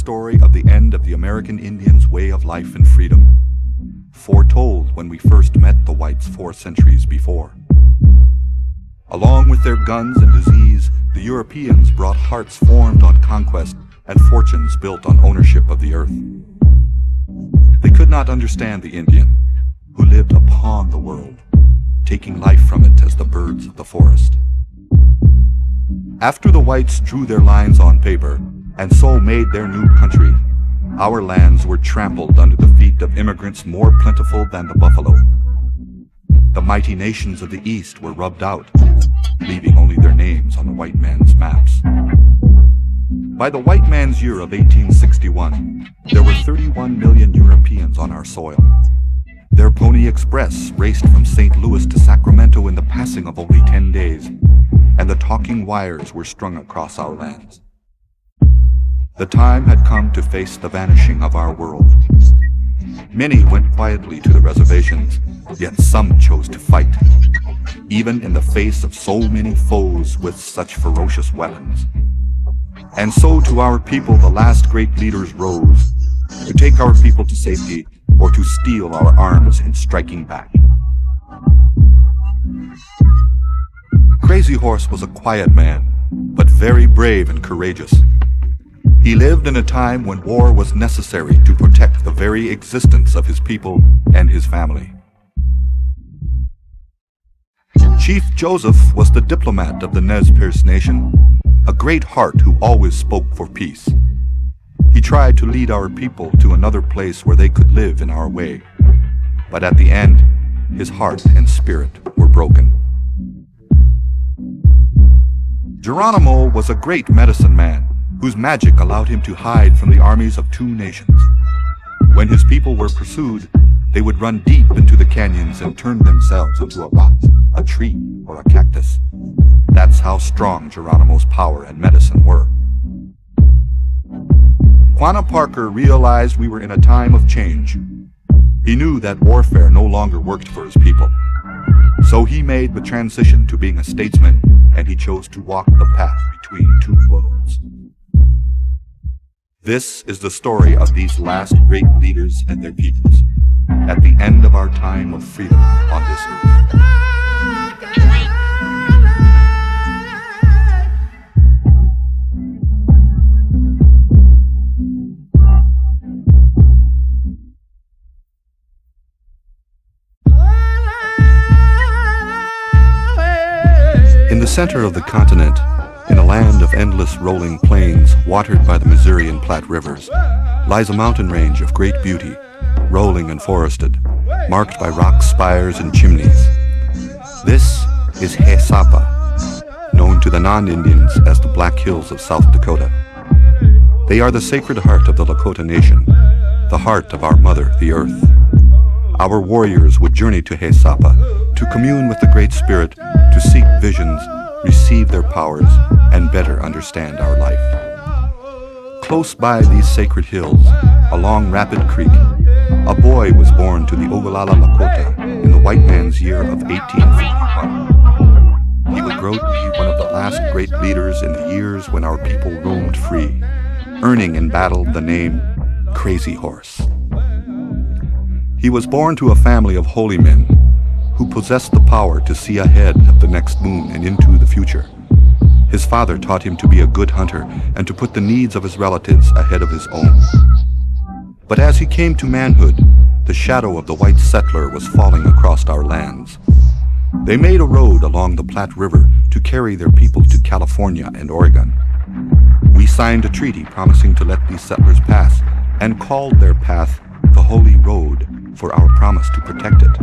story of the end of the American Indians' way of life and freedom, foretold when we first met the whites 4 centuries before. Along with their guns and disease, the Europeans brought hearts formed on conquest and fortunes built on ownership of the earth. They could not understand the Indian, who lived upon the world, taking life from it as the birds of the forest. After the whites drew their lines on paper, and so made their new country, our lands were trampled under the feet of immigrants more plentiful than the buffalo. The mighty nations of the East were rubbed out, leaving only their names on the white man's maps. By the white man's year of 1861, there were 31 million Europeans on our soil. Their Pony Express raced from St. Louis to Sacramento in the passing of only 10 days, and the talking wires were strung across our lands. The time had come to face the vanishing of our world. Many went quietly to the reservations, yet some chose to fight, even in the face of so many foes with such ferocious weapons. And so to our people the last great leaders rose, to take our people to safety or to steal our arms in striking back. Crazy Horse was a quiet man, but very brave and courageous. He lived in a time when war was necessary to protect the very existence of his people and his family. Chief Joseph was the diplomat of the Nez Perce Nation, a great heart who always spoke for peace. He tried to lead our people to another place where they could live in our way, but at the end, his heart and spirit were broken. Geronimo was a great medicine man, whose magic allowed him to hide from the armies of 2 nations. When his people were pursued, they would run deep into the canyons and turn themselves into a rock, a tree, or a cactus. That's how strong Geronimo's power and medicine were. Quanah Parker realized we were in a time of change. He knew that warfare no longer worked for his people. So he made the transition to being a statesman, and he chose to walk the path between 2 worlds. This is the story of these last great leaders and their peoples, at the end of our time of freedom on this earth. In the center of the continent, in a land of endless rolling plains watered by the Missouri and Platte rivers, lies a mountain range of great beauty, rolling and forested, marked by rock spires and chimneys. This is Haisapa, known to the non-Indians as the Black Hills of South Dakota. They are the sacred heart of the Lakota Nation, the heart of our mother, the earth. Our warriors would journey to Haisapa to commune with the Great Spirit, to seek visions, receive their powers, and better understand our life. Close by these sacred hills, along Rapid Creek, a boy was born to the Ogallala Lakota in the white man's year of 1851. He would grow to be one of the last great leaders in the years when our people roamed free, earning in battle the name Crazy Horse. He was born to a family of holy men who possessed the power to see ahead of the next moon and into the future. His father taught him to be a good hunter and to put the needs of his relatives ahead of his own. But as he came to manhood, the shadow of the white settler was falling across our lands. They made a road along the Platte River to carry their people to California and Oregon. We signed a treaty promising to let these settlers pass and called their path the Holy Road for our promise to protect it.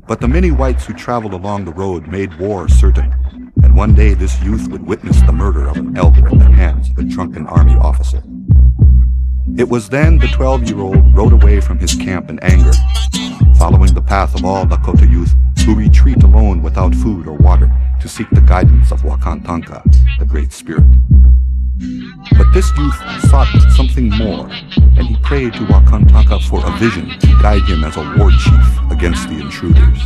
But the many whites who traveled along the road made war certain, and one day this youth would witness the murder of an elder at the hands of a drunken army officer. It was then the 12-year-old rode away from his camp in anger, following the path of all Lakota youth who retreat alone without food or water to seek the guidance of Wakantanka, the Great Spirit. But this youth sought something more, and he prayed to Wakantanka for a vision to guide him as a war chief against the intruders.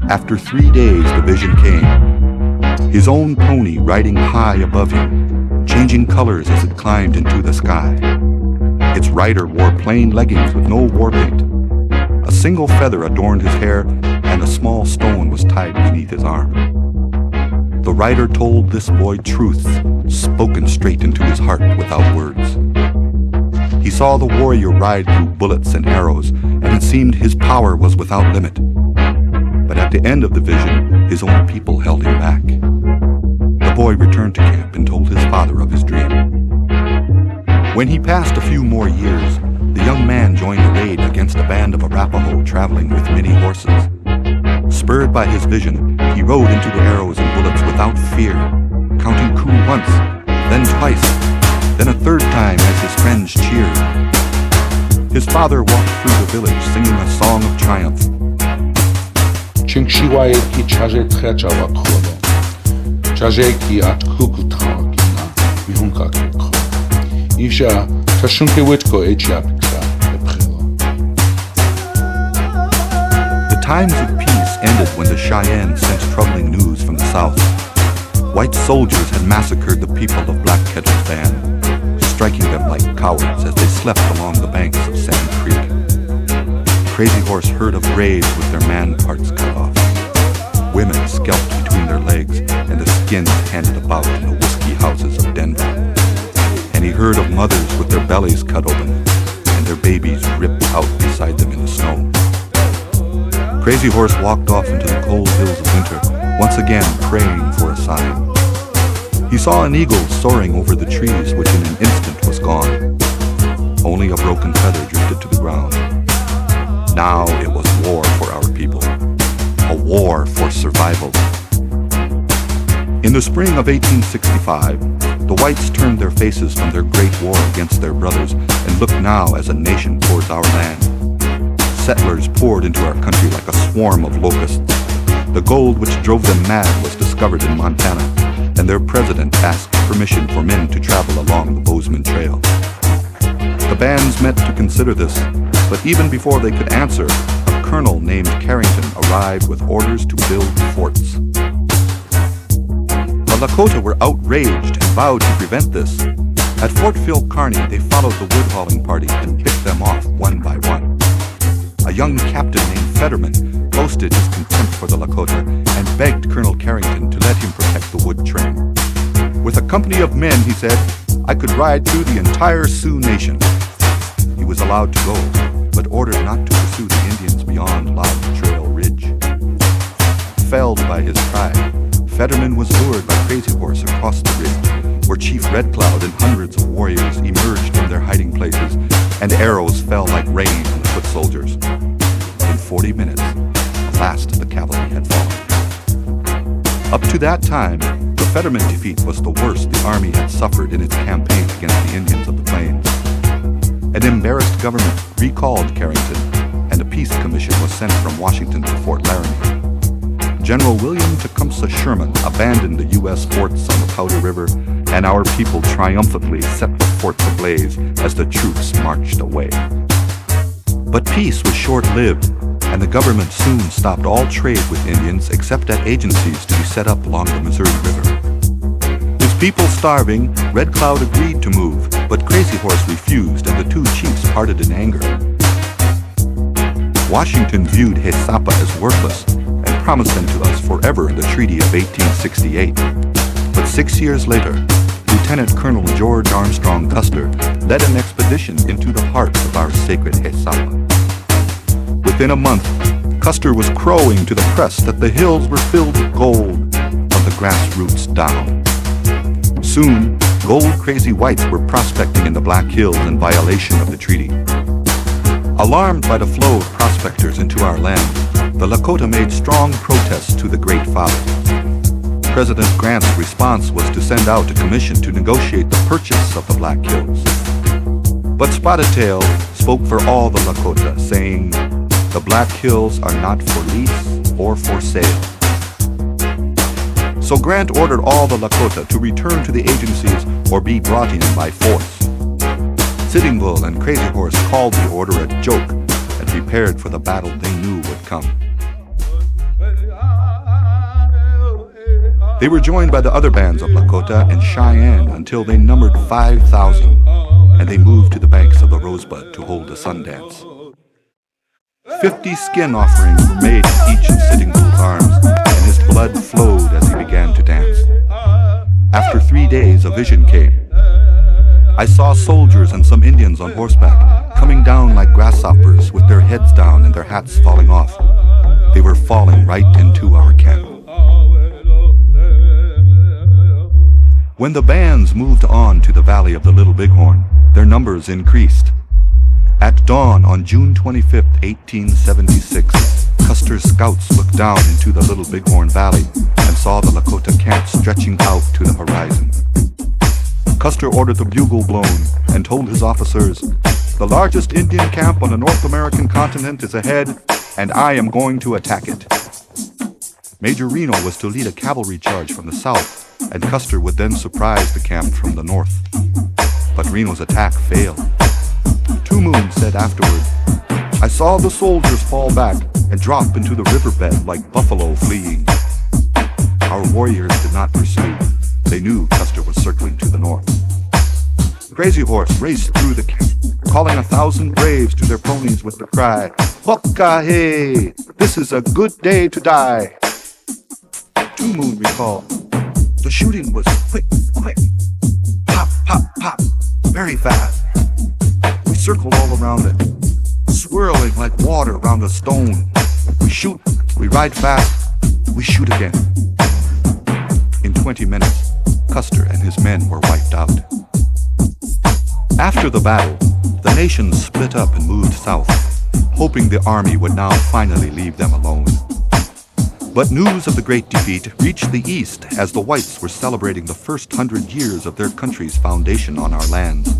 After 3 days the vision came, his own pony riding high above him, changing colors as it climbed into the sky. Its rider wore plain leggings with no war paint. A single feather adorned his hair, and a small stone was tied beneath his arm. The rider told this boy truths, spoken straight into his heart without words. He saw the warrior ride through bullets and arrows, and it seemed his power was without limit. But at the end of the vision, his own people held him back. The boy returned to camp and told his father of his dream. When he passed a few more years, the young man joined a raid against a band of Arapaho traveling with many horses. Spurred by his vision, he rode into the arrows and bullets without fear, counting coup once, then twice, then a third time as his friends cheered. His father walked through the village singing a song of triumph. Chinkshiwaeki chajetrechawakodo, chajeki at kukutawakina, mihunka. Isha tashunke witko echiapiksa eprelo. The times of peace ended when the Cheyenne sent troubling news from the south. White soldiers had massacred the people of Black Kettle's band, striking them like cowards as they slept along the banks of Sand Creek. Crazy Horse heard of graves with their man parts cut off, women scalped between their legs, and the skins handed about in the whiskey houses of Denver. And he heard of mothers with their bellies cut open and their babies ripped out beside them in the snow. Crazy Horse walked off into the cold hills of winter, once again praying for a sign. He saw an eagle soaring over the trees, which in an instant was gone. Only a broken feather drifted to the ground. Now it was war for our people, a war for survival. In the spring of 1865, the whites turned their faces from their great war against their brothers and looked now as a nation towards our land. Settlers poured into our country like a swarm of locusts. The gold which drove them mad was discovered in Montana, and their president asked permission for men to travel along the Bozeman Trail. The bands met to consider this, but even before they could answer, a colonel named Carrington arrived with orders to build forts. The Lakota were outraged and vowed to prevent this. At Fort Phil Kearny, they followed the wood-hauling party and picked them off one by one. A young captain named Fetterman boasted his contempt for the Lakota and begged Colonel Carrington to let him protect the wood train. With a company of men, he said, I could ride through the entire Sioux Nation. He was allowed to go, but ordered not to pursue the Indians beyond Log Trail Ridge. Felled by his pride, Fetterman was lured by Crazy Horse across the ridge, where Chief Red Cloud and hundreds of warriors emerged from their hiding places, and arrows fell like rain on the foot soldiers. In 40 minutes, the last of the cavalry had fallen. Up to that time, the Fetterman defeat was the worst the Army had suffered in its campaign against the Indians of the Plains. An embarrassed government recalled Carrington, and a peace commission was sent from Washington to Fort Laramie. General William Tecumseh Sherman abandoned the U.S. forts on the Powder River, and our people triumphantly set the forts ablaze as the troops marched away. But peace was short-lived, and the government soon stopped all trade with Indians except at agencies to be set up along the Missouri River. His people starving, Red Cloud agreed to move, but Crazy Horse refused, and the two chiefs parted in anger. Washington viewed Hesapa as worthless and promised them to us forever in the Treaty of 1868. But 6 years later, Lieutenant Colonel George Armstrong Custer led an expedition into the heart of our sacred Hesapa. Within a month, Custer was crowing to the press that the hills were filled with gold from the grassroots down. Soon, gold-crazy whites were prospecting in the Black Hills in violation of the treaty. Alarmed by the flow of prospectors into our land, the Lakota made strong protests to the Great Father. President Grant's response was to send out a commission to negotiate the purchase of the Black Hills. But Spotted Tail spoke for all the Lakota, saying, the Black Hills are not for lease or for sale. So Grant ordered all the Lakota to return to the agencies or be brought in by force. Sitting Bull and Crazy Horse called the order a joke and prepared for the battle they knew would come. They were joined by the other bands of Lakota and Cheyenne until they numbered 5,000, and they moved to the banks of the Rosebud to hold a Sundance. 50 skin offerings were made to each of Sitting Bull's arms, and his blood flowed as he began to dance. After 3 days, a vision came. I saw soldiers and some Indians on horseback coming down like grasshoppers with their heads down and their hats falling off. They were falling right into our camp. When the bands moved on to the valley of the Little Bighorn, their numbers increased. At dawn on June 25, 1876, Custer's scouts looked down into the Little Bighorn Valley and saw the Lakota camp stretching out to the horizon. Custer ordered the bugle blown and told his officers, "The largest Indian camp on the North American continent is ahead, and I am going to attack it." Major Reno was to lead a cavalry charge from the south, and Custer would then surprise the camp from the north. But Reno's attack failed. Two Moon said afterward, "I saw the soldiers fall back and drop into the riverbed like buffalo fleeing." Our warriors did not pursue. They knew Custer was circling to the north. Crazy Horse raced through the camp, calling 1,000 braves to their ponies with the cry, "Hokka hey! This is a good day to die!" Two Moon recalled, "The shooting was quick, pop, pop, pop, very fast. We circled all around it, swirling like water around a stone. We shoot, we ride fast, we shoot again." In 20 minutes, Custer and his men were wiped out. After the battle, the nation split up and moved south, hoping the army would now finally leave them alone. But news of the great defeat reached the east as the whites were celebrating the first 100 years of their country's foundation on our lands.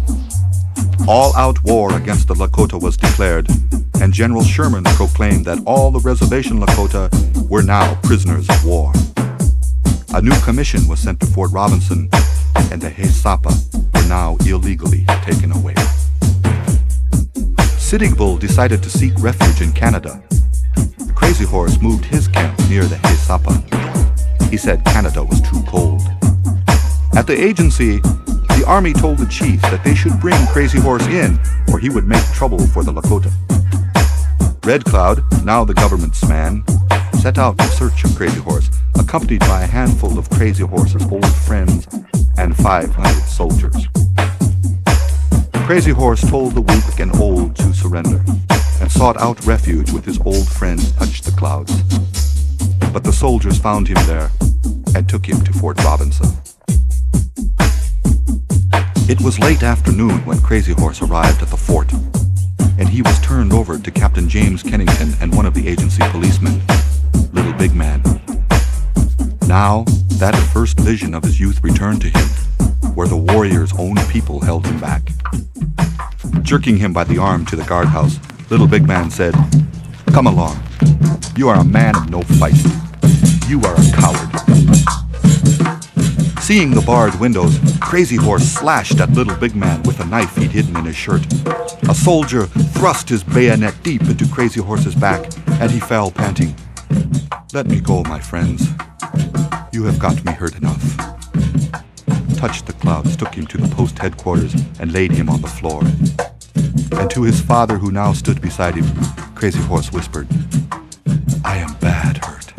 All-out war against the Lakota was declared, and General Sherman proclaimed that all the reservation Lakota were now prisoners of war. A new commission was sent to Fort Robinson, and the Haisapa were now illegally taken away. Sitting Bull decided to seek refuge in Canada. Crazy Horse moved his camp near the Haisapa. He said Canada was too cold. At the agency, the army told the chief that they should bring Crazy Horse in, or he would make trouble for the Lakota. Red Cloud, now the government's man, set out in search of Crazy Horse, accompanied by a handful of Crazy Horse's old friends and 500 soldiers. Crazy Horse told the weak and old to surrender, and sought out refuge with his old friend Touch the Clouds. But the soldiers found him there and took him to Fort Robinson. It was late afternoon when Crazy Horse arrived at the fort, and he was turned over to Captain James Kennington and one of the agency policemen, Little Big Man. Now, that first vision of his youth returned to him, where the warrior's own people held him back. Jerking him by the arm to the guardhouse, Little Big Man said, "Come along. You are a man of no fight. You are a coward." Seeing the barred windows, Crazy Horse slashed at Little Big Man with a knife he'd hidden in his shirt. A soldier thrust his bayonet deep into Crazy Horse's back, and he fell panting. "Let me go, my friends. You have got me hurt enough." Touch the Clouds took him to the post headquarters and laid him on the floor. And to his father, who now stood beside him, Crazy Horse whispered, "I am bad hurt.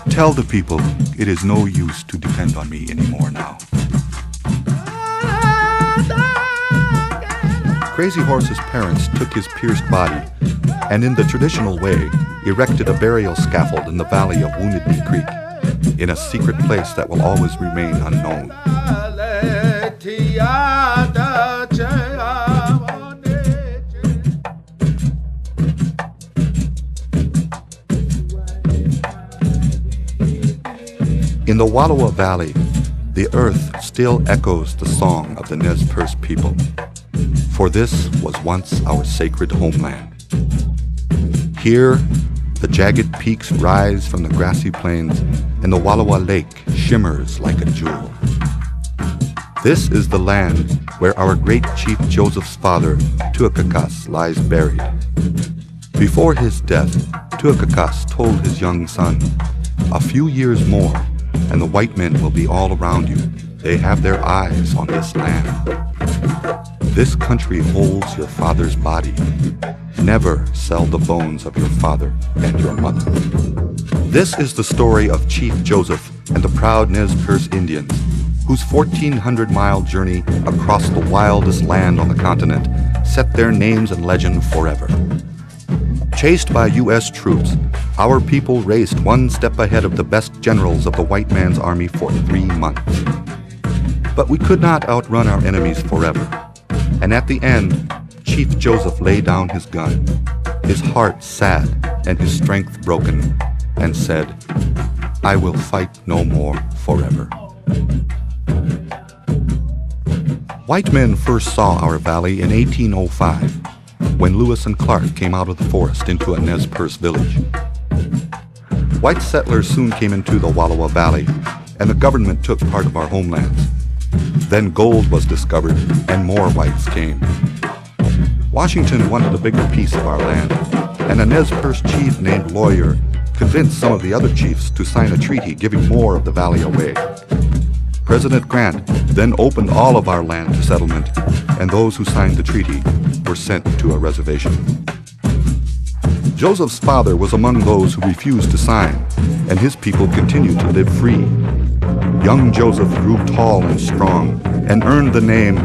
Tell the people it is no use to depend on me anymore now." Crazy Horse's parents took his pierced body and in the traditional way erected a burial scaffold in the valley of Wounded Knee Creek, in a secret place that will always remain unknown. In the Wallowa Valley, the earth still echoes the song of the Nez Perce people, for this was once our sacred homeland. Here, the jagged peaks rise from the grassy plains, and the Wallowa Lake shimmers like a jewel. This is the land where our great Chief Joseph's father, Tuakakas, lies buried. Before his death, Tuakakas told his young son, "A few years more, and the white men will be all around you. They have their eyes on this land. This country holds your father's body. Never sell the bones of your father and your mother. This is the story of Chief Joseph and the proud Nez Perce Indians, whose 1,400-mile journey across the wildest land on the continent set their names and legend forever. Chased by U.S. troops, our people raced one step ahead of the best generals of the white man's army for 3 months. But we could not outrun our enemies forever. And at the end, Chief Joseph lay down his gun, his heart sad and his strength broken, and said, "I will fight no more forever." White men first saw our valley in 1805, when Lewis and Clark came out of the forest into a Nez Perce village. White settlers soon came into the Wallowa Valley, and the government took part of our homelands. Then gold was discovered, and more whites came. Washington wanted a bigger piece of our land, and a Nez Perce chief named Lawyer convinced some of the other chiefs to sign a treaty giving more of the valley away. President Grant then opened all of our land to settlement, and those who signed the treaty were sent to a reservation. Joseph's father was among those who refused to sign, and his people continued to live free. Young Joseph grew tall and strong and earned the name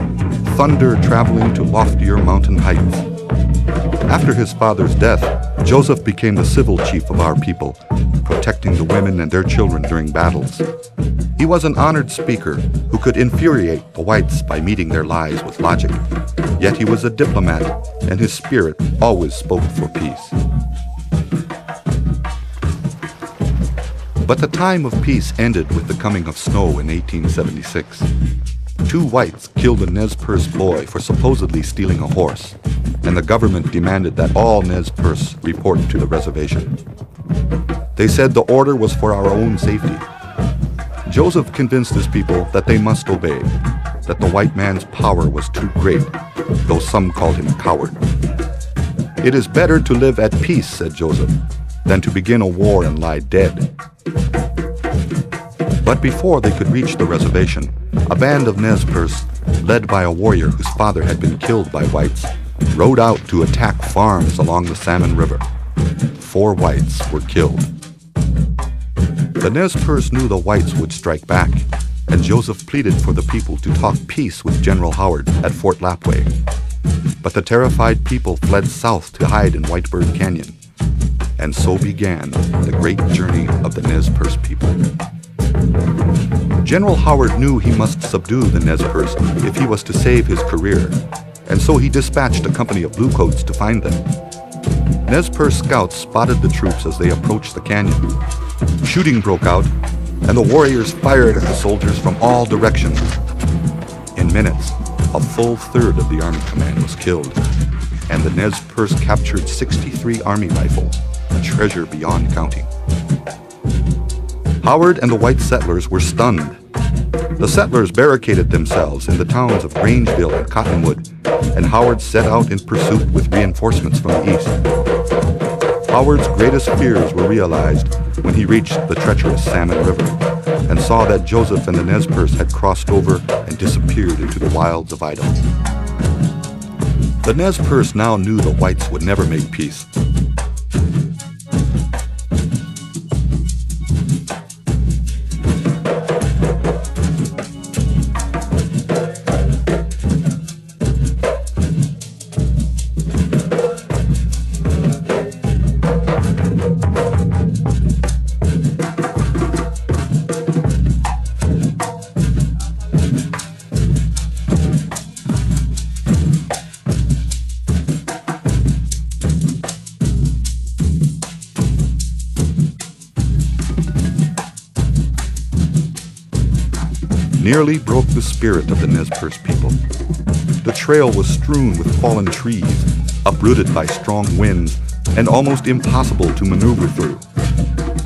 Thunder Traveling to Loftier Mountain Heights. After his father's death, Joseph became the civil chief of our people, protecting the women and their children during battles. He was an honored speaker who could infuriate the whites by meeting their lies with logic. Yet he was a diplomat, and his spirit always spoke for peace. But the time of peace ended with the coming of snow in 1876. 2 whites killed a Nez Perce boy for supposedly stealing a horse, and the government demanded that all Nez Perce report to the reservation. They said the order was for our own safety. Joseph convinced his people that they must obey, that the white man's power was too great, though some called him a coward. "It is better to live at peace," said Joseph, "than to begin a war and lie dead." But before they could reach the reservation, a band of Nez Perce, led by a warrior whose father had been killed by whites, rode out to attack farms along the Salmon River. 4 whites were killed. The Nez Perce knew the whites would strike back, and Joseph pleaded for the people to talk peace with General Howard at Fort Lapwai. But the terrified people fled south to hide in Whitebird Canyon. And so began the great journey of the Nez Perce people. General Howard knew he must subdue the Nez Perce if he was to save his career, and so he dispatched a company of bluecoats to find them. Nez Perce scouts spotted the troops as they approached the canyon. Shooting broke out, and the warriors fired at the soldiers from all directions. In minutes, a full third of the Army command was killed, and the Nez Perce captured 63 Army rifles, a treasure beyond counting. Howard and the white settlers were stunned. The settlers barricaded themselves in the towns of Grangeville and Cottonwood, and Howard set out in pursuit with reinforcements from the east. Howard's greatest fears were realized when he reached the treacherous Salmon River and saw that Joseph and the Nez Perce had crossed over and disappeared into the wilds of Idaho. The Nez Perce now knew the whites would never make peace. Nearly broke the spirit of the Nez Perce people. The trail was strewn with fallen trees, uprooted by strong winds, and almost impossible to maneuver through.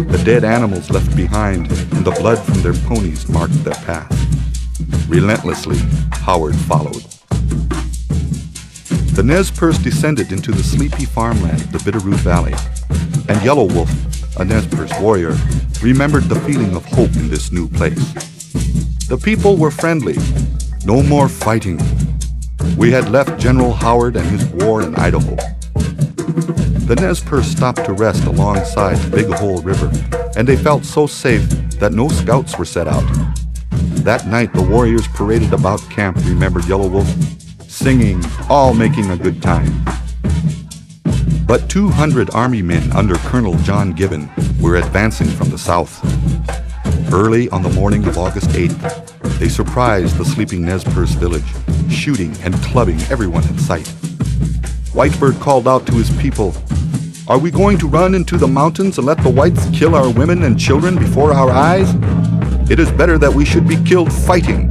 The dead animals left behind and the blood from their ponies marked their path. Relentlessly, Howard followed. The Nez Perce descended into the sleepy farmland of the Bitterroot Valley, and Yellow Wolf, a Nez Perce warrior, remembered the feeling of hope in this new place. The people were friendly. No more fighting. We had left General Howard and his war in Idaho. The Nez Perce stopped to rest alongside the Big Hole River, and they felt so safe that no scouts were set out. That night, the warriors paraded about camp, remembered Yellow Wolf, singing, all making a good time. But 200 Army men under Colonel John Gibbon were advancing from the south. Early on the morning of August 8th, they surprised the sleeping Nez Perce village, shooting and clubbing everyone in sight. Whitebird called out to his people, "Are we going to run into the mountains and let the whites kill our women and children before our eyes? It is better that we should be killed fighting."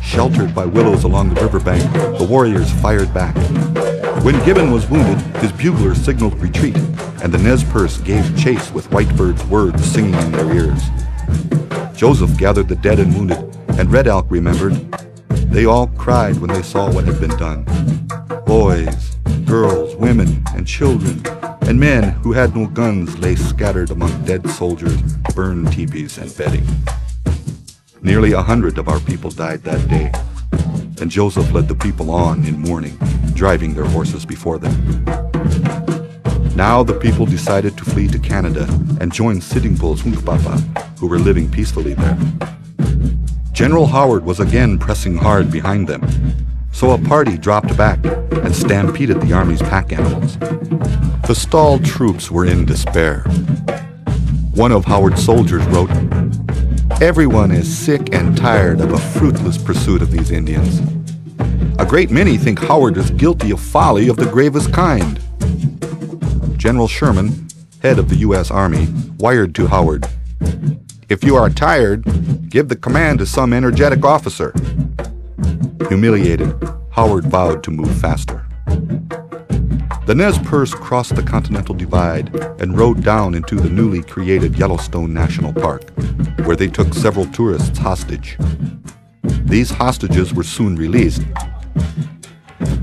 Sheltered by willows along the riverbank, the warriors fired back. When Gibbon was wounded, his bugler signaled retreat, and the Nez Perce gave chase with Whitebird's words singing in their ears. Joseph gathered the dead and wounded, and Red Elk remembered. They all cried when they saw what had been done. Boys, girls, women, and children, and men who had no guns lay scattered among dead soldiers, burned teepees, and bedding. Nearly 100 of our people died that day, and Joseph led the people on in mourning, driving their horses before them. Now the people decided to flee to Canada and join Sitting Bull's Hunkpapa, who were living peacefully there. General Howard was again pressing hard behind them, so a party dropped back and stampeded the Army's pack animals. The stalled troops were in despair. One of Howard's soldiers wrote, "Everyone is sick and tired of a fruitless pursuit of these Indians. A great many think Howard is guilty of folly of the gravest kind." General Sherman, head of the U.S. Army, wired to Howard, "If you are tired, give the command to some energetic officer." Humiliated, Howard vowed to move faster. The Nez Perce crossed the Continental Divide and rode down into the newly created Yellowstone National Park, where they took several tourists hostage. These hostages were soon released.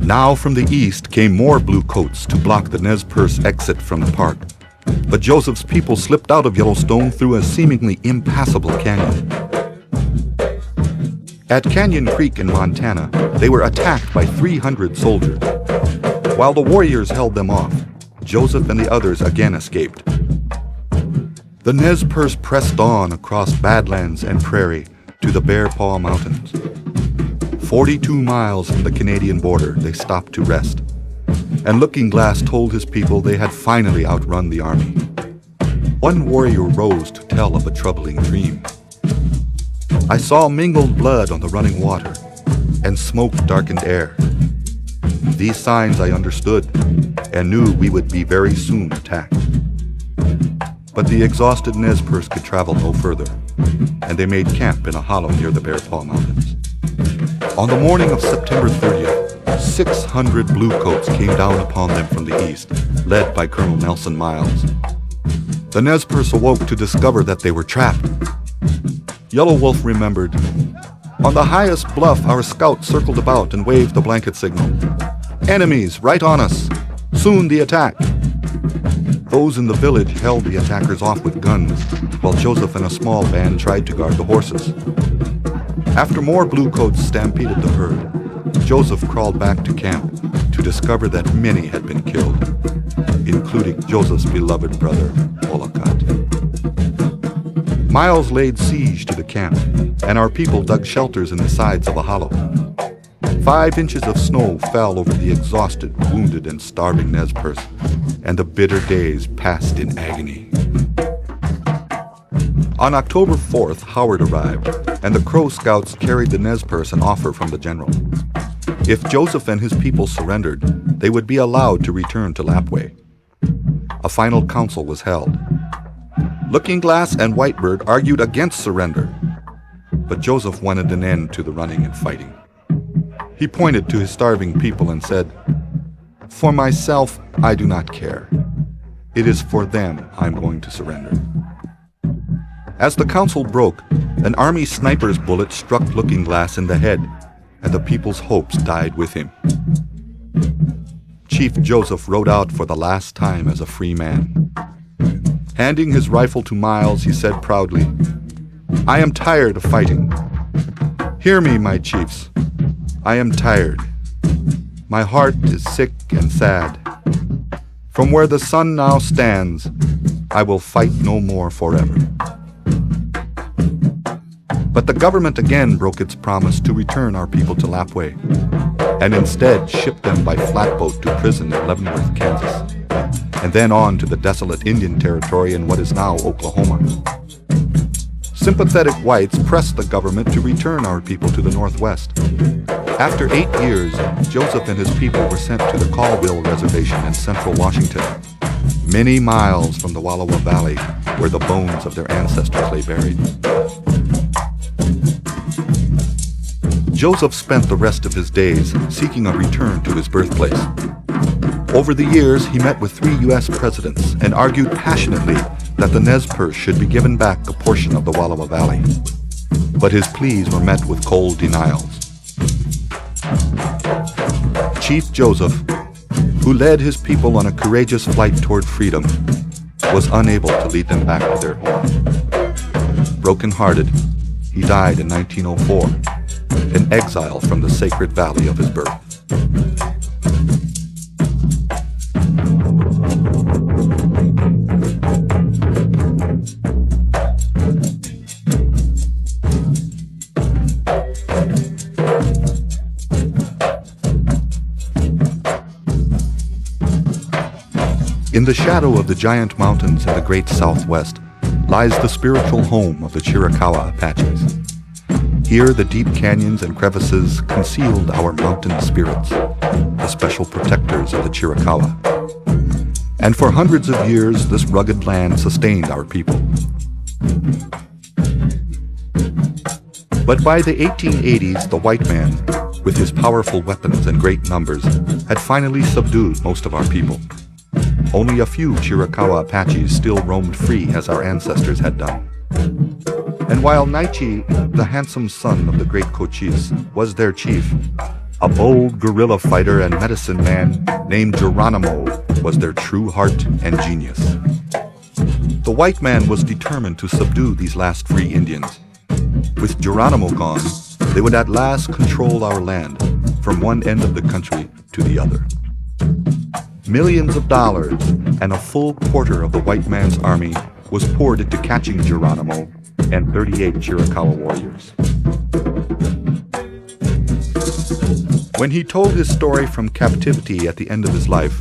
Now from the east came more bluecoats to block the Nez Perce exit from the park. But Joseph's people slipped out of Yellowstone through a seemingly impassable canyon. At Canyon Creek in Montana, they were attacked by 300 soldiers. While the warriors held them off, Joseph and the others again escaped. The Nez Perce pressed on across Badlands and prairie to the Bear Paw Mountains. 42 miles from the Canadian border, they stopped to rest, and Looking Glass told his people they had finally outrun the army. One warrior rose to tell of a troubling dream. "I saw mingled blood on the running water, and smoke-darkened air. These signs I understood, and knew we would be very soon attacked." But the exhausted Nez Perce could travel no further, and they made camp in a hollow near the Bear Paw Mountains. On the morning of September 30th, 600 bluecoats came down upon them from the east, led by Colonel Nelson Miles. The Nez Perce awoke to discover that they were trapped. Yellow Wolf remembered, "On the highest bluff, our scouts circled about and waved the blanket signal. Enemies right on us. Soon the attack." Those in the village held the attackers off with guns, while Joseph and a small band tried to guard the horses. After more bluecoats stampeded the herd, Joseph crawled back to camp to discover that many had been killed, including Joseph's beloved brother, Olcott. Miles laid siege to the camp, and our people dug shelters in the sides of a hollow. 5 inches of snow fell over the exhausted, wounded, and starving Nez Perce, and the bitter days passed in agony. On October 4th, Howard arrived, and the Crow Scouts carried the Nez Perce an offer from the general. If Joseph and his people surrendered, they would be allowed to return to Lapwai. A final council was held. Looking Glass and Whitebird argued against surrender, but Joseph wanted an end to the running and fighting. He pointed to his starving people and said, "For myself, I do not care. It is for them I'm going to surrender." As the council broke, an army sniper's bullet struck Looking Glass in the head, and the people's hopes died with him. Chief Joseph rode out for the last time as a free man. Handing his rifle to Miles, he said proudly, "I am tired of fighting. Hear me, my chiefs. I am tired. My heart is sick and sad. From where the sun now stands, I will fight no more forever." But the government again broke its promise to return our people to Lapwai, and instead shipped them by flatboat to prison in Leavenworth, Kansas, and then on to the desolate Indian Territory in what is now Oklahoma. Sympathetic whites pressed the government to return our people to the Northwest. After 8 years, Joseph and his people were sent to the Colville Reservation in central Washington, many miles from the Wallowa Valley, where the bones of their ancestors lay buried. Joseph spent the rest of his days seeking a return to his birthplace. Over the years, he met with 3 U.S. presidents and argued passionately that the Nez Perce should be given back a portion of the Wallowa Valley. But his pleas were met with cold denials. Chief Joseph, who led his people on a courageous flight toward freedom, was unable to lead them back to their home. Broken-hearted, he died in 1904, in exile from the sacred valley of his birth. In the shadow of the giant mountains in the great Southwest lies the spiritual home of the Chiricahua Apaches. Here, the deep canyons and crevices concealed our mountain spirits, the special protectors of the Chiricahua. And for hundreds of years, this rugged land sustained our people. But by the 1880s, the white man, with his powerful weapons and great numbers, had finally subdued most of our people. Only a few Chiricahua Apaches still roamed free as our ancestors had done. And while Naichi, the handsome son of the great Cochise, was their chief, a bold guerrilla fighter and medicine man named Geronimo was their true heart and genius. The white man was determined to subdue these last free Indians. With Geronimo gone, they would at last control our land from one end of the country to the other. Millions of dollars and a full quarter of the white man's army was poured into catching Geronimo and 38 Chiricahua warriors. When he told his story from captivity at the end of his life,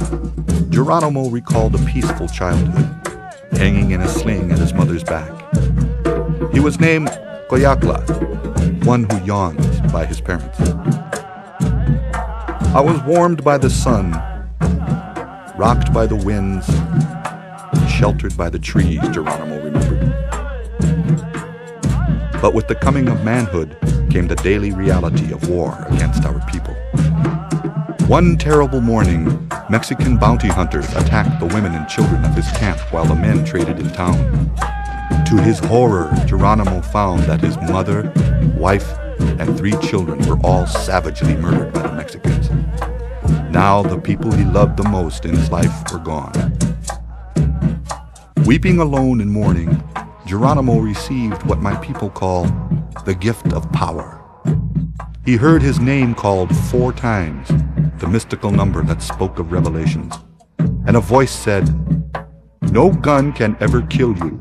Geronimo recalled a peaceful childhood, hanging in a sling at his mother's back. He was named Koyakla, one who yawns, by his parents. I was warmed by the sun, rocked by the winds, sheltered by the trees, Geronimo remembered. But with the coming of manhood came the daily reality of war against our people. One terrible morning, Mexican bounty hunters attacked the women and children of his camp while the men traded in town. To his horror, Geronimo found that his mother, wife, and 3 children were all savagely murdered by the Mexicans. Now the people he loved the most in his life were gone. Weeping alone in mourning, Geronimo received what my people call the gift of power. He heard his name called 4 times, the mystical number that spoke of revelations. And a voice said, "No gun can ever kill you.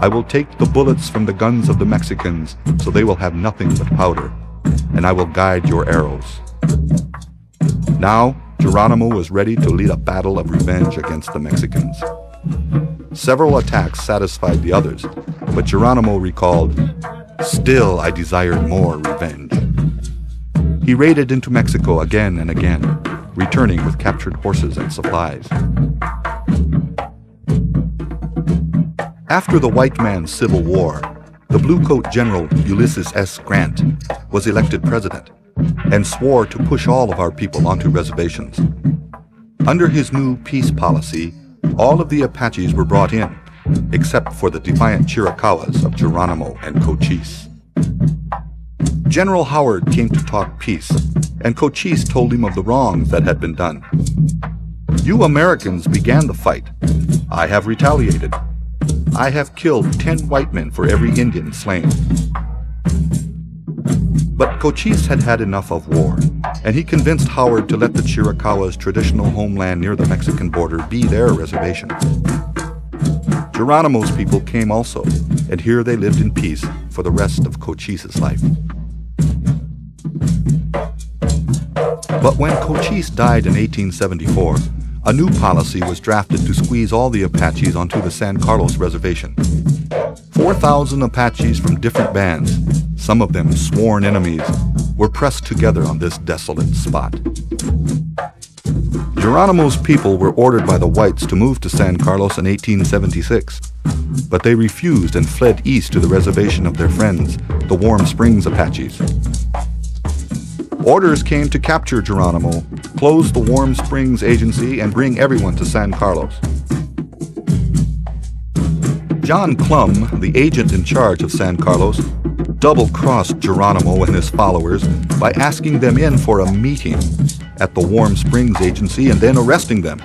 I will take the bullets from the guns of the Mexicans, so they will have nothing but powder, and I will guide your arrows." Now, Geronimo was ready to lead a battle of revenge against the Mexicans. Several attacks satisfied the others, but Geronimo recalled, "Still I desired more revenge." He raided into Mexico again and again, returning with captured horses and supplies. After the white man's civil war, the Bluecoat General Ulysses S. Grant was elected president and swore to push all of our people onto reservations. Under his new peace policy, all of the Apaches were brought in, except for the defiant Chiricahuas of Geronimo and Cochise. General Howard came to talk peace, and Cochise told him of the wrongs that had been done. "You Americans began the fight. I have retaliated. I have killed 10 white men for every Indian slain." But Cochise had had enough of war, and he convinced Howard to let the Chiricahuas' traditional homeland near the Mexican border be their reservation. Geronimo's people came also, and here they lived in peace for the rest of Cochise's life. But when Cochise died in 1874, a new policy was drafted to squeeze all the Apaches onto the San Carlos reservation. 4,000 Apaches from different bands, some of them sworn enemies, were pressed together on this desolate spot. Geronimo's people were ordered by the whites to move to San Carlos in 1876, but they refused and fled east to the reservation of their friends, the Warm Springs Apaches. Orders came to capture Geronimo, close the Warm Springs Agency, and bring everyone to San Carlos. John Clum, the agent in charge of San Carlos, double-crossed Geronimo and his followers by asking them in for a meeting at the Warm Springs Agency and then arresting them.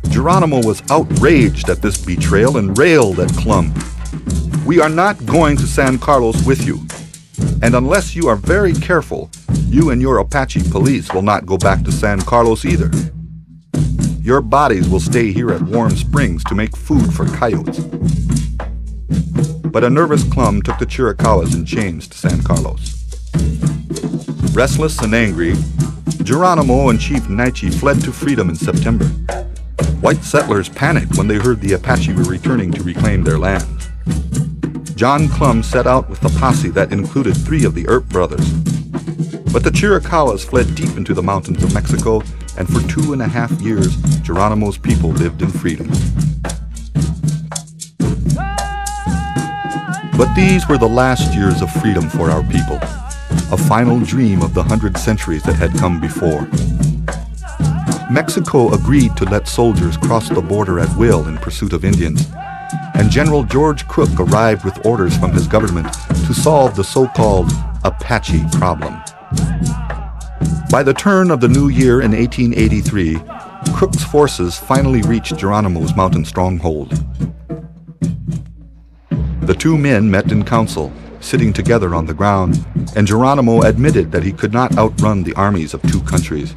Geronimo was outraged at this betrayal and railed at Clum. "We are not going to San Carlos with you, and unless you are very careful, you and your Apache police will not go back to San Carlos either. Your bodies will stay here at Warm Springs to make food for coyotes." But a nervous Clum took the Chiricahuas in chains to San Carlos. Restless and angry, Geronimo and Chief Naiche fled to freedom in September. White settlers panicked when they heard the Apache were returning to reclaim their land. John Clum set out with a posse that included 3 of the Earp brothers. But the Chiricahuas fled deep into the mountains of Mexico, and for 2.5 years, Geronimo's people lived in freedom. But these were the last years of freedom for our people, a final dream of the 100 centuries that had come before. Mexico agreed to let soldiers cross the border at will in pursuit of Indians, and General George Crook arrived with orders from his government to solve the so-called Apache problem. By the turn of the new year in 1883, Crook's forces finally reached Geronimo's mountain stronghold. The 2 men met in council, sitting together on the ground, and Geronimo admitted that he could not outrun the armies of 2 countries.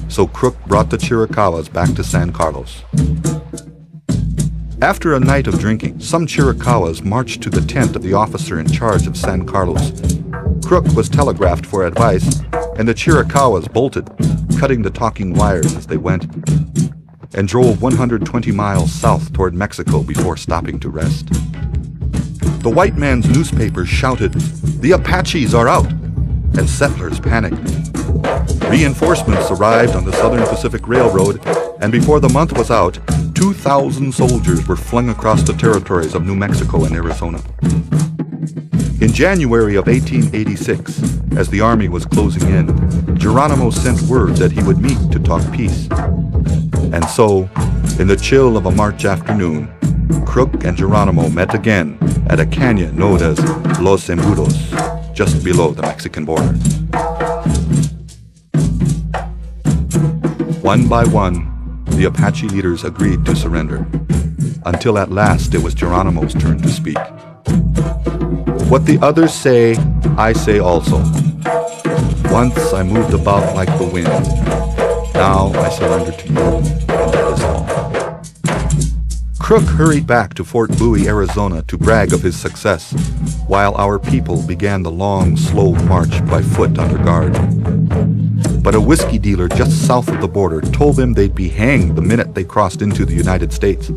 So Crook brought the Chiricahuas back to San Carlos. After a night of drinking, some Chiricahuas marched to the tent of the officer in charge of San Carlos. Crook was telegraphed for advice, and the Chiricahuas bolted, cutting the talking wires as they went, and drove 120 miles south toward Mexico before stopping to rest. The white man's newspapers shouted, "The Apaches are out!" and settlers panicked. Reinforcements arrived on the Southern Pacific Railroad, and before the month was out, 2,000 soldiers were flung across the territories of New Mexico and Arizona. In January of 1886, as the army was closing in, Geronimo sent word that he would meet to talk peace. And so, in the chill of a March afternoon, Crook and Geronimo met again at a canyon known as Los Embudos, just below the Mexican border. One by one, the Apache leaders agreed to surrender, until at last it was Geronimo's turn to speak. "What the others say, I say also. Once I moved about like the wind. Now I surrender to you, and that is all." Crook hurried back to Fort Bowie, Arizona to brag of his success, while our people began the long, slow march by foot under guard. But a whiskey dealer just south of the border told them they'd be hanged the minute they crossed into the United States.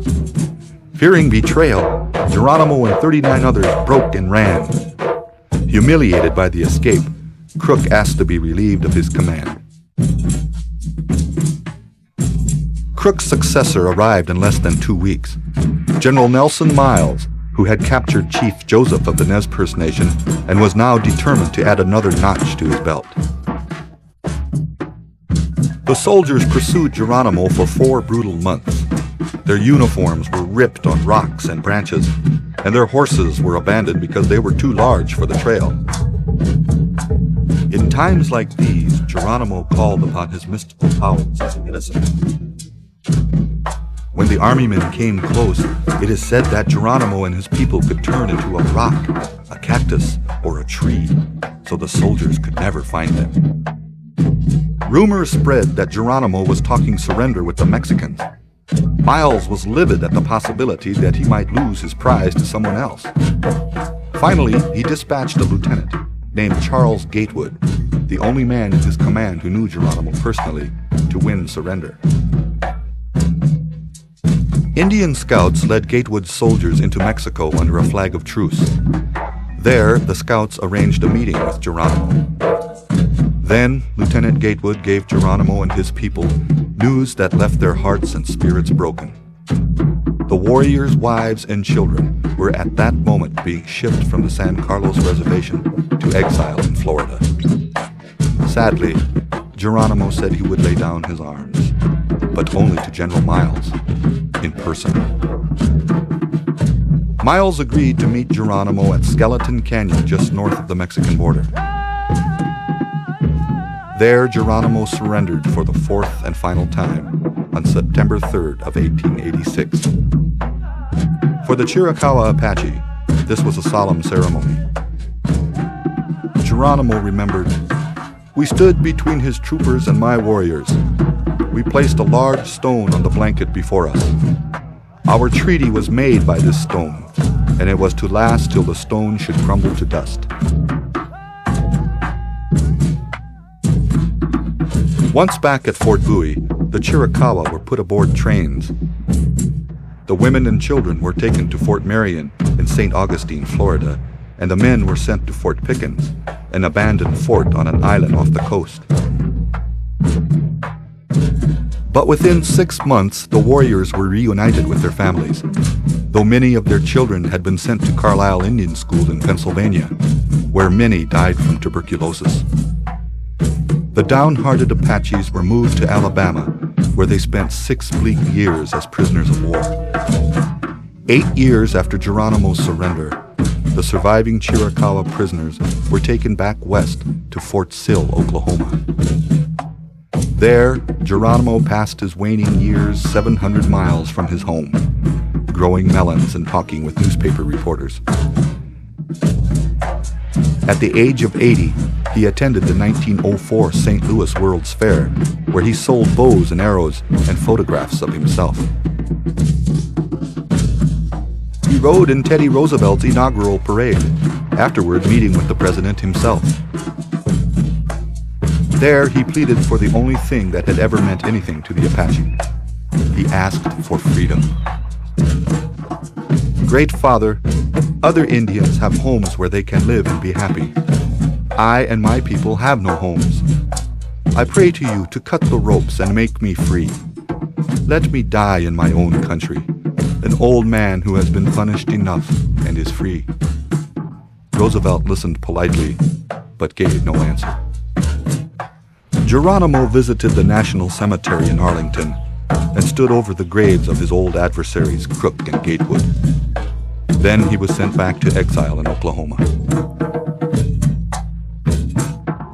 Fearing betrayal, Geronimo and 39 others broke and ran. Humiliated by the escape, Crook asked to be relieved of his command. Crook's successor arrived in less than 2 weeks. General Nelson Miles, who had captured Chief Joseph of the Nez Perce Nation and was now determined to add another notch to his belt. The soldiers pursued Geronimo for 4 brutal months. Their uniforms were ripped on rocks and branches, and their horses were abandoned because they were too large for the trail. In times like these, Geronimo called upon his mystical powers as an innocent. When When the army men came close, it is said that Geronimo and his people could turn into a rock, a cactus, or a tree, so the soldiers could never find them. Rumors spread that Geronimo was talking surrender with the Mexicans. Miles was livid at the possibility that he might lose his prize to someone else. Finally, he dispatched a lieutenant named Charles Gatewood, the only man in his command who knew Geronimo personally, to win surrender. Indian scouts led Gatewood's soldiers into Mexico under a flag of truce. There, the scouts arranged a meeting with Geronimo. Then, Lieutenant Gatewood gave Geronimo and his people news that left their hearts and spirits broken. The warriors' wives and children were at that moment being shipped from the San Carlos Reservation to exile in Florida. Sadly, Geronimo said he would lay down his arms, but only to General Miles, in person. Miles agreed to meet Geronimo at Skeleton Canyon just north of the Mexican border. There, Geronimo surrendered for the fourth and final time on September 3rd of 1886. For the Chiricahua Apache, this was a solemn ceremony. Geronimo remembered, "We stood between his troopers and my warriors. We placed a large stone on the blanket before us. Our treaty was made by this stone, and it was to last till the stone should crumble to dust." Once back at Fort Bowie, the Chiricahua were put aboard trains. The women and children were taken to Fort Marion in St. Augustine, Florida, and the men were sent to Fort Pickens, an abandoned fort on an island off the coast. But within 6 months, the warriors were reunited with their families, though many of their children had been sent to Carlisle Indian School in Pennsylvania, where many died from tuberculosis. The downhearted Apaches were moved to Alabama, where they spent 6 bleak years as prisoners of war. 8 years after Geronimo's surrender, the surviving Chiricahua prisoners were taken back west to Fort Sill, Oklahoma. There, Geronimo passed his waning years 700 miles from his home, growing melons and talking with newspaper reporters. At the age of 80, he attended the 1904 St. Louis World's Fair, where he sold bows and arrows and photographs of himself. He rode in Teddy Roosevelt's inaugural parade, afterward meeting with the president himself. There, he pleaded for the only thing that had ever meant anything to the Apache. He asked for freedom. Great Father, other Indians have homes where they can live and be happy. I and my people have no homes. I pray to you to cut the ropes and make me free. Let me die in my own country, an old man who has been punished enough and is free. Roosevelt listened politely, but gave no answer. Geronimo visited the National Cemetery in Arlington and stood over the graves of his old adversaries, Crook and Gatewood. Then he was sent back to exile in Oklahoma.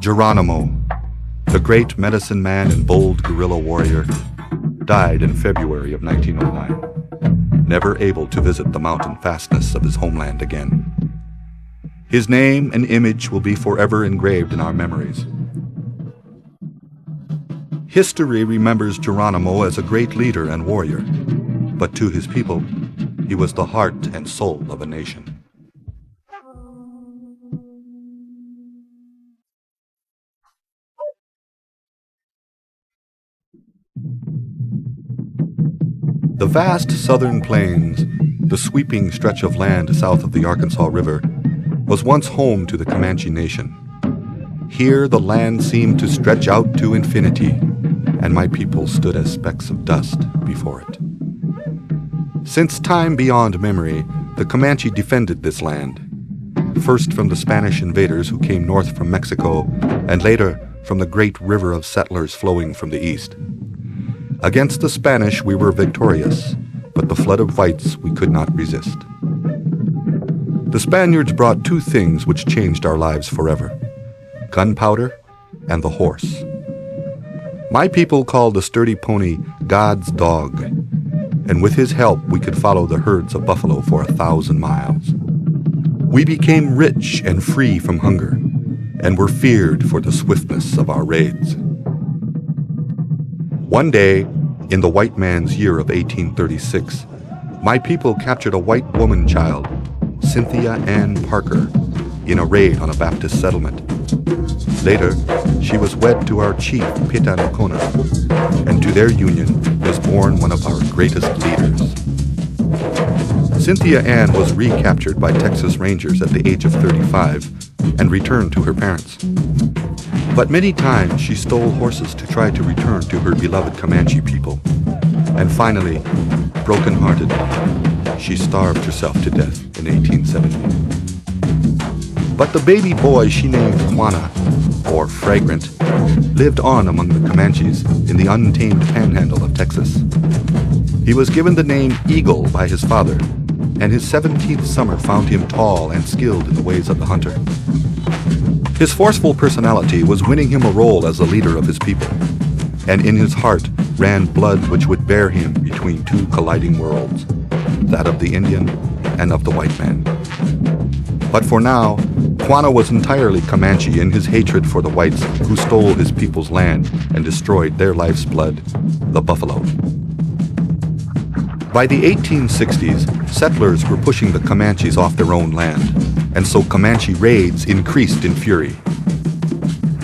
Geronimo, the great medicine man and bold guerrilla warrior, died in February of 1909, never able to visit the mountain fastness of his homeland again. His name and image will be forever engraved in our memories. History remembers Geronimo as a great leader and warrior, but to his people, he was the heart and soul of a nation. The vast southern plains, the sweeping stretch of land south of the Arkansas River, was once home to the Comanche Nation. Here the land seemed to stretch out to infinity, and my people stood as specks of dust before it. Since time beyond memory, the Comanche defended this land, first from the Spanish invaders who came north from Mexico, and later from the great river of settlers flowing from the east. Against the Spanish we were victorious, but the flood of whites we could not resist. The Spaniards brought 2 things which changed our lives forever: gunpowder and the horse. My people called the sturdy pony God's dog. and with his help we could follow the herds of buffalo for 1,000 miles. We became rich and free from hunger, and were feared for the swiftness of our raids. One day, in the white man's year of 1836, my people captured a white woman child, Cynthia Ann Parker, in a raid on a Baptist settlement. Later, she was wed to our chief, Pita Nakona, and to their union was born one of our greatest leaders. Cynthia Ann was recaptured by Texas Rangers at the age of 35 and returned to her parents. But many times she stole horses to try to return to her beloved Comanche people. And finally, broken-hearted, she starved herself to death in 1870. But the baby boy she named Quanah, or Fragrant, lived on among the Comanches in the untamed panhandle of Texas. He was given the name Eagle by his father, and his 17th summer found him tall and skilled in the ways of the hunter. His forceful personality was winning him a role as a leader of his people, and in his heart ran blood which would bear him between two colliding worlds, that of the Indian and of the white man. But for now, Quanah was entirely Comanche in his hatred for the whites who stole his people's land and destroyed their life's blood, the buffalo. By the 1860s, settlers were pushing the Comanches off their own land, and so Comanche raids increased in fury.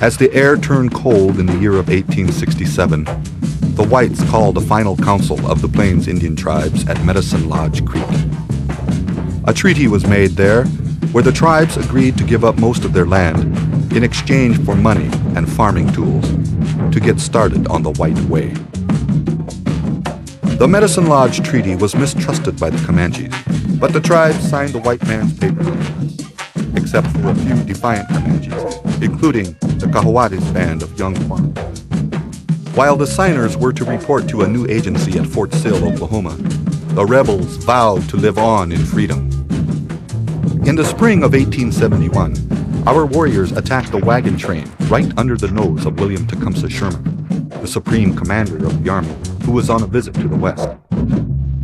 As the air turned cold in the year of 1867, the whites called a final council of the Plains Indian tribes at Medicine Lodge Creek. A treaty was made there where the tribes agreed to give up most of their land in exchange for money and farming tools to get started on the white way. The Medicine Lodge Treaty was mistrusted by the Comanches, but the tribes signed the white man's papers, except for a few defiant Comanches, including the Cahuates band of young Quanah. While the signers were to report to a new agency at Fort Sill, Oklahoma, the rebels vowed to live on in freedom. In the spring of 1871, our warriors attacked a wagon train right under the nose of William Tecumseh Sherman, the supreme commander of the army, who was on a visit to the west.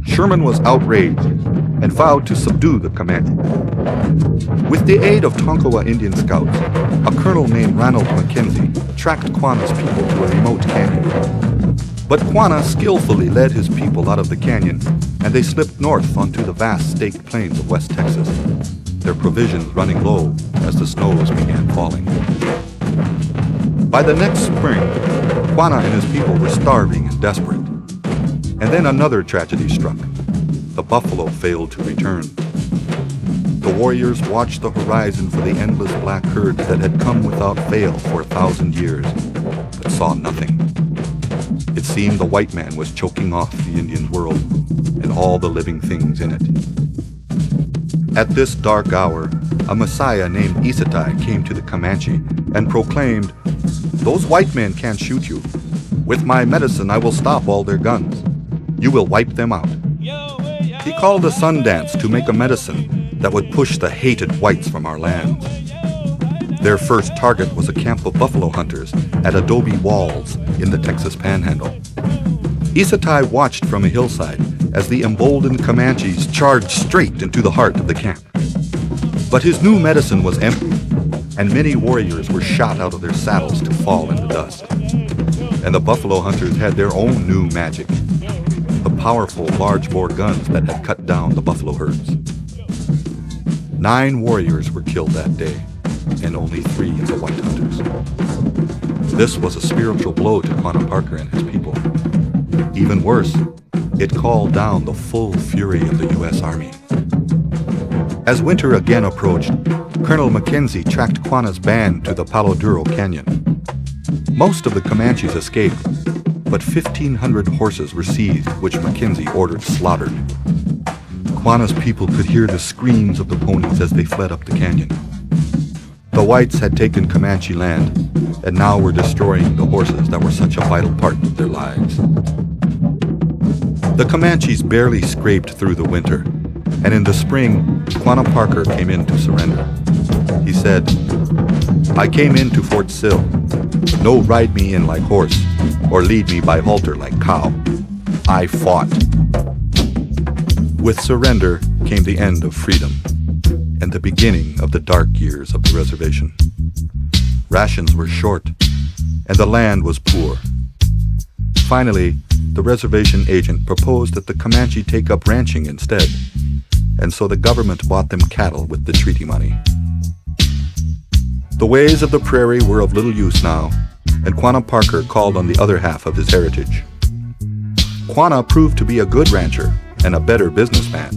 Sherman was outraged and vowed to subdue the Comanche. With the aid of Tonkawa Indian scouts, a colonel named Ranald Mackenzie tracked Quanah's people to a remote canyon. But Quanah skillfully led his people out of the canyon, and they slipped north onto the vast staked plains of West Texas, their provisions running low as the snows began falling. By the next spring, Quanah and his people were starving and desperate. And then another tragedy struck. The buffalo failed to return. The warriors watched the horizon for the endless black herds that had come without fail for 1,000 years, but saw nothing. It seemed the white man was choking off the Indian world and all the living things in it. At this dark hour, a Messiah named Isatai came to the Comanche and proclaimed, "Those white men can't shoot you. With my medicine I will stop all their guns. You will wipe them out." He called a sun dance to make a medicine that would push the hated whites from our lands. Their first target was a camp of buffalo hunters at Adobe Walls in the Texas Panhandle. Isatai watched from a hillside as the emboldened Comanches charged straight into the heart of the camp. But his new medicine was empty, and many warriors were shot out of their saddles to fall in the dust. And the buffalo hunters had their own new magic, the powerful large-bore guns that had cut down the buffalo herds. 9 warriors were killed that day, and only 3 of the white hunters. This was a spiritual blow to Quanah Parker and his people. Even worse, it called down the full fury of the U.S. Army. As winter again approached, Colonel Mackenzie tracked Quanah's band to the Palo Duro Canyon. Most of the Comanches escaped, but 1,500 horses were seized, which Mackenzie ordered slaughtered. Quanah's people could hear the screams of the ponies as they fled up the canyon. The whites had taken Comanche land, and now were destroying the horses that were such a vital part of their lives. The Comanches barely scraped through the winter, and in the spring, Quanah Parker came in to surrender. He said, "I came into Fort Sill. No ride me in like horse, or lead me by halter like cow. I fought. With surrender came the end of freedom and the beginning of the dark years of the reservation. Rations were short, and the land was poor. Finally, the reservation agent proposed that the Comanche take up ranching instead, and so the government bought them cattle with the treaty money. The ways of the prairie were of little use now, and Quanah Parker called on the other half of his heritage. Quanah proved to be a good rancher and a better businessman,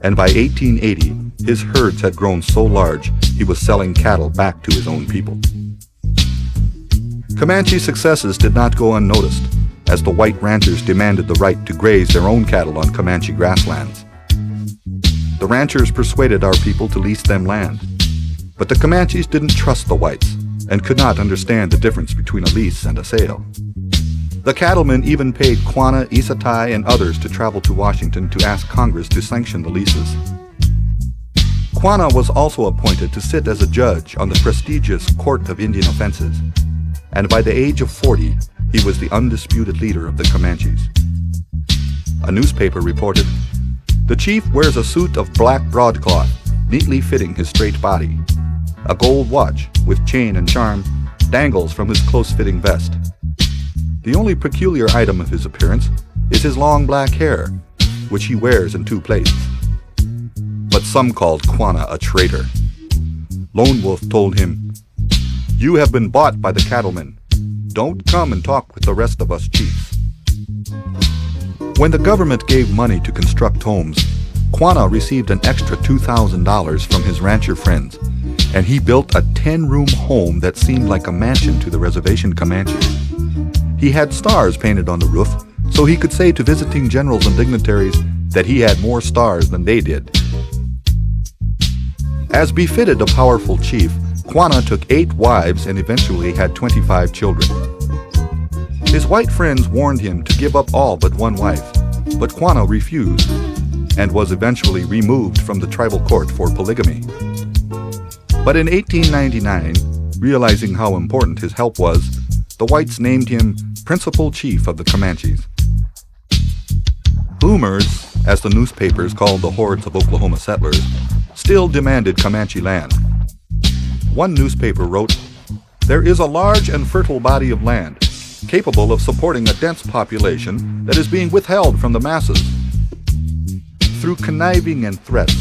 and by 1880, his herds had grown so large he was selling cattle back to his own people. Comanche successes did not go unnoticed, as the white ranchers demanded the right to graze their own cattle on Comanche grasslands. The ranchers persuaded our people to lease them land, but the Comanches didn't trust the whites and could not understand the difference between a lease and a sale. The cattlemen even paid Quanah, Isatai, and others to travel to Washington to ask Congress to sanction the leases. Quanah was also appointed to sit as a judge on the prestigious Court of Indian Offenses, and by the age of 40, he was the undisputed leader of the Comanches. A newspaper reported, "The chief wears a suit of black broadcloth, neatly fitting his straight body. A gold watch, with chain and charm, dangles from his close-fitting vest. The only peculiar item of his appearance is his long black hair, which he wears in two plaits." But some called Quanah a traitor. Lone Wolf told him, "You have been bought by the cattlemen. Don't come and talk with the rest of us chiefs." When the government gave money to construct homes, Quanah received an extra $2,000 from his rancher friends, and he built a 10-room home that seemed like a mansion to the reservation Comanches. He had stars painted on the roof, so he could say to visiting generals and dignitaries that he had more stars than they did. As befitted a powerful chief, Quanah took 8 wives and eventually had 25 children. His white friends warned him to give up all but one wife, but Quanah refused and was eventually removed from the tribal court for polygamy. But in 1899, realizing how important his help was, the whites named him principal chief of the Comanches. Boomers, as the newspapers called the hordes of Oklahoma settlers, still demanded Comanche land. One newspaper wrote, "There is a large and fertile body of land, capable of supporting a dense population that is being withheld from the masses." Through conniving and threats,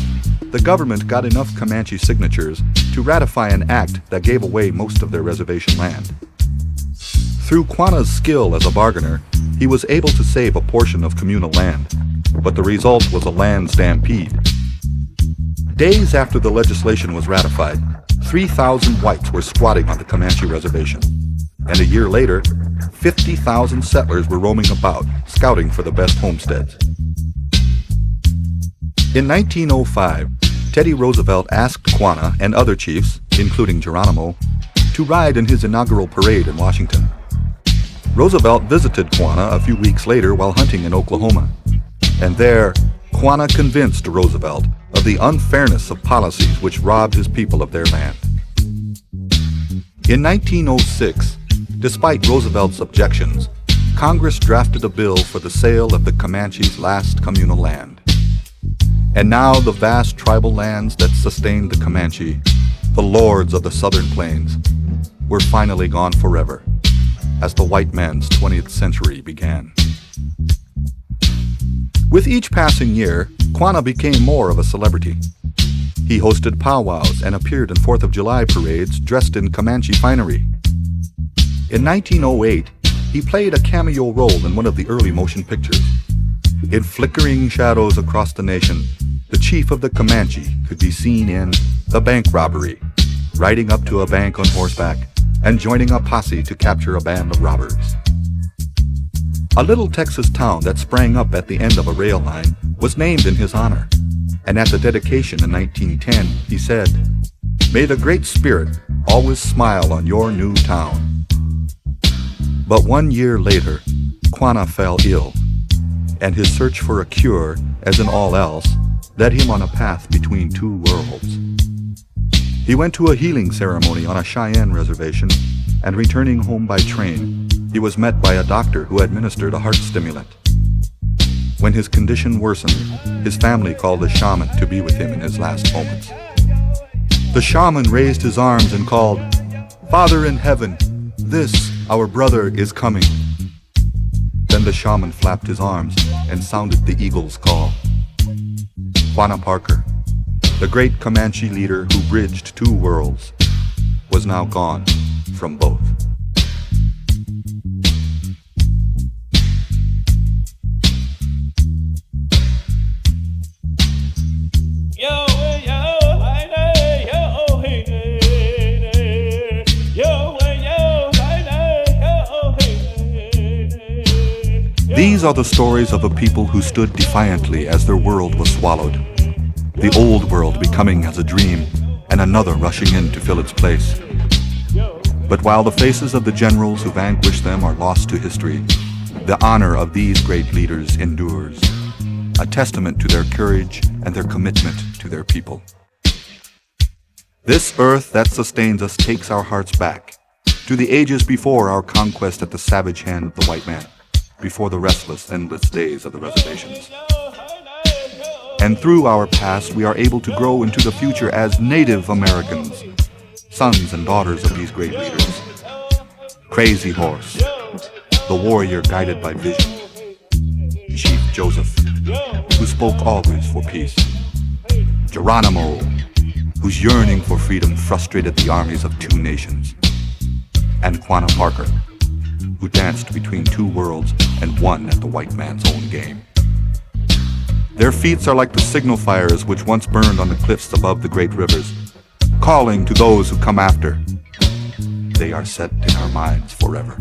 the government got enough Comanche signatures to ratify an act that gave away most of their reservation land. Through Quanah's skill as a bargainer, he was able to save a portion of communal land, but the result was a land stampede. Days after the legislation was ratified, 3,000 whites were squatting on the Comanche reservation, and a year later, 50,000 settlers were roaming about, scouting for the best homesteads. In 1905, Teddy Roosevelt asked Quanah and other chiefs, including Geronimo, to ride in his inaugural parade in Washington. Roosevelt visited Quanah a few weeks later while hunting in Oklahoma, and there, Quanah convinced Roosevelt of the unfairness of policies which robbed his people of their land. In 1906, despite Roosevelt's objections, Congress drafted a bill for the sale of the Comanche's last communal land. And now the vast tribal lands that sustained the Comanche, the lords of the southern plains, were finally gone forever, as the white man's 20th century began. With each passing year, Quanah became more of a celebrity. He hosted powwows and appeared in 4th of July parades dressed in Comanche finery. In 1908, he played a cameo role in one of the early motion pictures. In flickering shadows across the nation, the chief of the Comanche could be seen in The Bank Robbery, riding up to a bank on horseback and joining a posse to capture a band of robbers. A little Texas town that sprang up at the end of a rail line was named in his honor, and at the dedication in 1910, he said, "May the Great Spirit always smile on your new town." But 1 year later, Quanah fell ill, and his search for a cure, as in all else, led him on a path between two worlds. He went to a healing ceremony on a Cheyenne reservation, and returning home by train, he was met by a doctor who administered a heart stimulant. When his condition worsened, his family called a shaman to be with him in his last moments. The shaman raised his arms and called, "Father in heaven, this, our brother, is coming." Then the shaman flapped his arms and sounded the eagle's call. Quanah Parker, the great Comanche leader who bridged two worlds, was now gone from both. These are the stories of a people who stood defiantly as their world was swallowed, the old world becoming as a dream, and another rushing in to fill its place. But while the faces of the generals who vanquished them are lost to history, the honor of these great leaders endures, a testament to their courage and their commitment to their people. This earth that sustains us takes our hearts back to the ages before our conquest at the savage hand of the white man, before the restless, endless days of the reservations. And through our past, we are able to grow into the future as Native Americans, sons and daughters of these great leaders. Crazy Horse, the warrior guided by vision. Chief Joseph, who spoke always for peace. Geronimo, whose yearning for freedom frustrated the armies of two nations. And Quanah Parker, who danced between two worlds and won at the white man's own game. Their feats are like the signal fires which once burned on the cliffs above the great rivers, calling to those who come after. They are set in our minds forever.